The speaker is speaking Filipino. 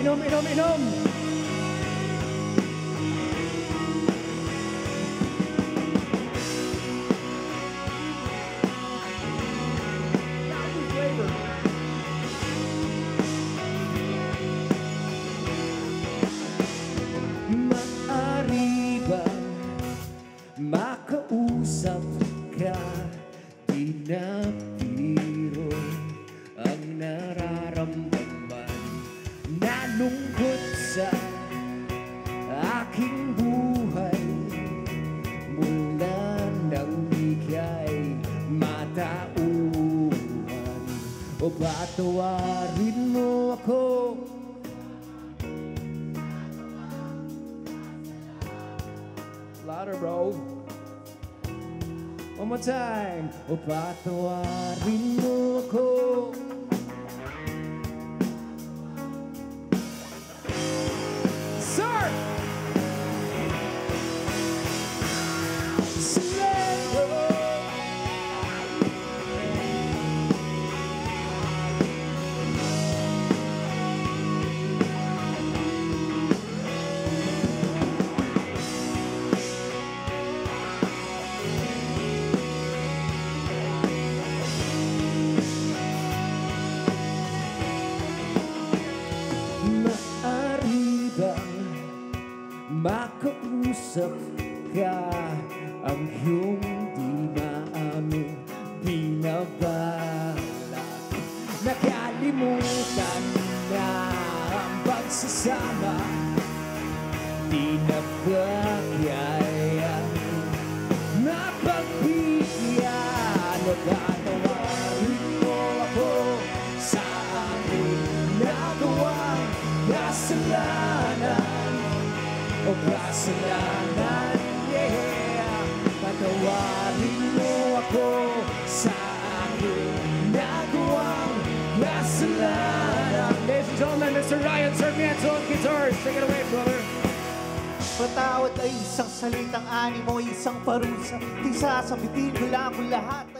inom, inom, inom. Maaari ba makausap ka? Di na biro ang nararamdaman. Nalungkot sa aking buhay mula nang bigay matauhan. O patawarin mo ako? Louder, bro. One more time. O patawarin mo ako? Sir! Maaari bang makausap ka? Ang iyong di maamin binabalak. Nakalimutan na ang pagsasama. Di na ba kaya napagbigyan? O patawarin mo ako sa aking nagawang kasalanan. O kasalanan, yeah. Patawarin mo ako sa aking nagawang kasalanan. Ladies and gentlemen, Mr. Ryan Sarmiento on guitars. Take it away, brother. Patawad ay isang salitang animo, isang parusa. Di sasabitin ko lang kung lahat